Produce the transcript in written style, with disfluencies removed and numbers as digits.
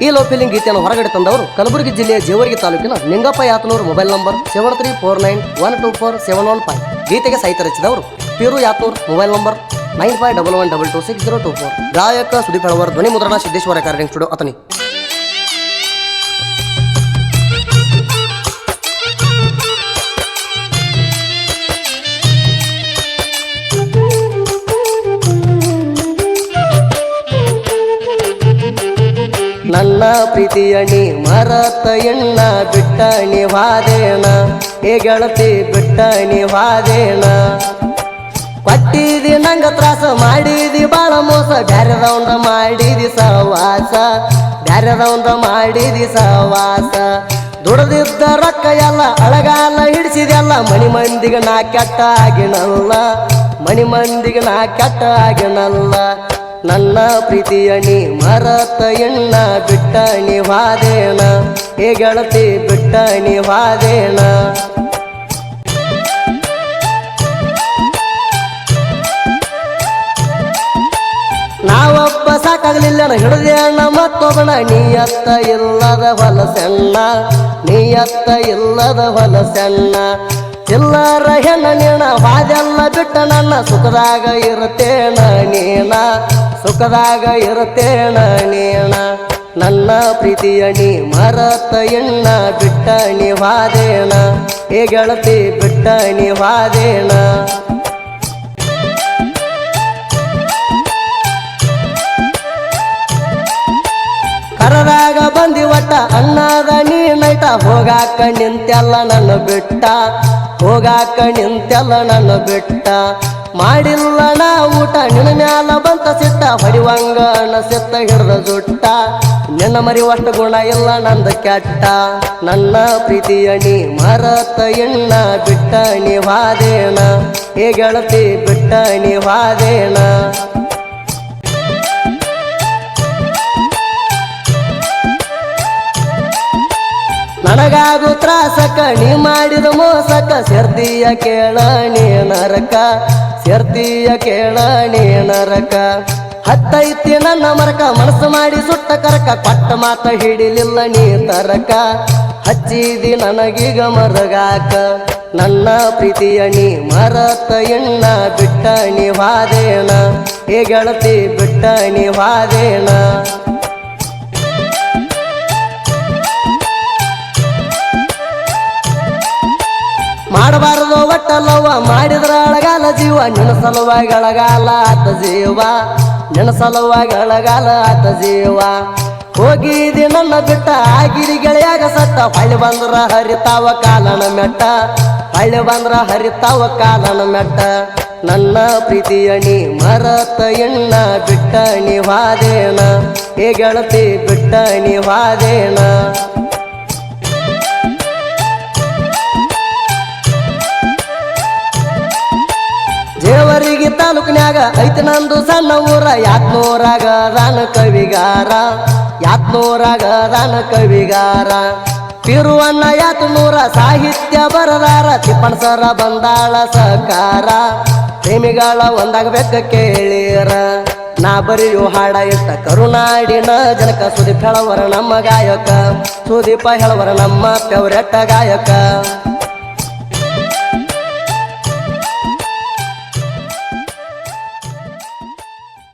ಈ love feeling ಗೀತೆಯನ್ನು ಹೊರಗಡೆ ತಂದವರು ಕಲಬುರಗಿ ಜಿಲ್ಲೆಯ ಜೇವರ್ಗಿ ತಾಲೂಕಿನ ನಿಂಗಪ್ಪ ಯಾತನೂರು. Mobile number 73491245. ಗೀತೆಗೆ ಸಾಹಿತ್ಯ ರಚಿಸಿದವರು ಪಿರು ಯಾತನೂರು. Mobile number 9511126024. ಗಾಯಕ ಸುದೀಪ್ ಹೆಳವರ್. ಧ್ವನಿ ಮುದ್ರಣ ಸಿದ್ದೇಶ್ವರ ರೆಕಾರ್ಡಿಂಗ್ ಸ್ಟುಡಿಯೋ ಅತನಿ. ನನ್ನ ಪ್ರೀತಿಯಣಿ ಮರತ ಎಣ್ಣ ಬಿಟ್ಟ ನಿವಾದೇನ, ಹೇ ಗೆಳತಿ ಬಿಟ್ಟ ನಿವಾದೇನ. ಕೊಟ್ಟಿದಿ ನಂಗ ತ್ರಾಸ ಮಾಡಿದಿ ಬಾಳ ಮೋಸ, ಬ್ಯಾರೆದವಂದ ಮಾಡಿದಿ ಸವಾಸ, ಬ್ಯಾರೆದವಂದ ಮಾಡಿದಿ ಸವಾಸ. ದುಡದಿದ್ದ ರೊಕ್ಕ ಎಲ್ಲ ಅಳಗಾಲ ಹಿಡಿಸಿದೆಲ್ಲ, ಮನಿ ಮಂದಿಗೆ ನಾ ಕೆಟ್ಟ ಆಗಿನಲ್ಲ, ಮನಿ ಮಂದಿಗೆ ನಾ ಕೆಟ್ಟ ಆಗಿನಲ್ಲ. ನನ್ನ ಪ್ರೀತಿಯಣಿ ಮರತ ಎಣ್ಣ ಬಿಟ್ಟ ನಿವಾದೇನ, ಹೇ ಗೆಳತಿ ಬಿಟ್ಟ ನಿವಾದೇನ. ನಾವೊಬ್ಬ ಸಾಕಾಗಲಿಲ್ಲ ಹಿಡಿದೇಣ ಮತ್ತೊಬ್ಬನ, ನೀಯತ್ತ ಇಲ್ಲದ ಹೊಲಸೆಣ್ಣ, ನೀಯತ್ತ ಇಲ್ಲದ ಹೊಲಸೆಣ್ಣ. ಚಿಲ್ಲರ ಹೆಣ್ಣ ನೀಣ ವಾದೆಲ್ಲ ಬಿಟ್ಟ ನನ್ನ, ಸುಖದಾಗ ಇರುತ್ತೇಣ ನೀನ, ಸುಖದಾಗ ಇರುತ್ತೇಣ ನೀಣ. ನನ್ನ ಪ್ರೀತಿಯಣಿ ಮರತ ಎಣ್ಣ ಬಿಟ್ಟ ನಿವಾದೇನ, ಹೇ ಗೆಳತಿ ಬಿಟ್ಟ ನಿವಾದೇನ. ಕರದಾಗ ಬಂದಿ ಒಟ್ಟ ಅನ್ನದ ನೀನೈಟ, ಹೋಗಾಕ ನಿಂತೆಲ್ಲ ನನ್ನ ಬಿಟ್ಟ, ಹೋಗಾಕ ನಿಂತೆಲ್ಲ ನನ್ನ ಬಿಟ್ಟ. ಮಾಡಿಲ್ಲ ನಾ ಊಟ ನಿನ್ನ ಮ್ಯಾಲ ಬಂತ ಸಿಟ್ಟ, ಹೊಡಿವಂಗ ಅನಸಿತ್ತ ಹಿಡ್ದ ಜುಟ್ಟ. ನಿನ್ನ ಮರಿವಷ್ಟು ಗುಣ ಇಲ್ಲ ನಂದ ಕೆಟ್ಟ. ನನ್ನ ಪ್ರೀತಿಯಣಿ ಮರತ ಎಣ್ಣ ಬಿಟ್ಟ ನಿವಾದೇನ, ಹೇ ಗೆಳತಿ ಬಿಟ್ಟ ನಿವಾದೇನ. ನನಗಾಗು ತ್ರಾಸಕ ನೀ ಮಾಡಿದ ಮೋಸಕ, ಸೇರ್ತೀಯ ಕೇಳ ನೀ ನರಕ, ಸೇರ್ತೀಯ ಕೇಳ ನೀ ನರಕ. ಹತ್ತೈತಿ ನನ್ನ ಮರಕ ಮನಸ್ಸು ಮಾಡಿ ಸುಟ್ಟ ಕರಕ, ಕೊಟ್ಟ ಮಾತ ಹಿಡಿಲಿಲ್ಲ ನೀ ತರಕ, ಹಚ್ಚಿದಿ ನನಗೀಗ ಮರಗಾಕ. ನನ್ನ ಪ್ರೀತಿಯಣಿ ಮರತ ಎಣ್ಣ ಬಿಟ್ಟ ನಿವಾದೇನ, ಹೇ ಗೆಳತಿ ಬಿಟ್ಟ ನಿವಾದೇನ. ಮಾಡಬಾರದು ಒಟ್ಟಲ್ಲವ ಮಾಡಿದ್ರ ಅಳಗಾಲ ಜೀವ, ನಿನ್ನ ಸಲುವಾಗಿ ಅಳಗಾಲ ಆತ ಜೀವ, ನಿನ್ನ ಸಲುವಾಗಿ ಅಳಗಾಲ ಆತ ಜೀವ. ಹೋಗಿದಿ ನನ್ನ ಬಿಟ್ಟ ಆಗಿರಿ ಗೆಳೆಯಾಗ ಸಟ್ಟ, ಹೊಳ್ಳಿ ಬಂದ್ರ ಹರಿತಾವ ಕಾಲನ ಮೆಟ್ಟ, ಹೊಳ್ಳಿ ಬಂದ್ರ ಹರಿತಾವ ಕಾಲನ ಮೆಟ್ಟ. ನನ್ನ ಪ್ರೀತಿಯಣಿ ಮರತ ಎಣ್ಣ ಬಿಟ್ಟ ನಿವಾದೇನ, ಹೇ ಗೆಳತಿ ಬಿಟ್ಟ ನಿವಾದೇನ. ಜೇವರ್ಗಿ ತಾಲೂಕಿನ್ಯಾಗ ಐತಿ ನಂದು ಸಣ್ಣ ಊರ, ಯಾತ್ನೂರಾಗ ರಾನ ಕವಿಗಾರ, ಯಾತ್ನೂರಾಗ ರಾನ ಕವಿಗಾರ. ಪಿರುವಣ್ಣ ಯಾತ್ನೂರ ಸಾಹಿತ್ಯ ಬರದಾರ, ತಿಪ್ಪಣಸರ ಬಂದಾಳ ಸಕಾರ. ಪ್ರೇಮಿಗಳ ಒಂದಾಗಬೇಕ ಕೇಳಿರ, ನಾ ಬರೆಯೋ ಹಾಡ ಇಟ್ಟ ಕರುನಾಡಿನ ಜನಕ. ಸುದೀಪ್ ಹೆಳವರ ನಮ್ಮ ಗಾಯಕ, ಸುದೀಪ ಹೆಳವರ ನಮ್ಮ ಫೇವರೆಟ್ ಗಾಯಕ.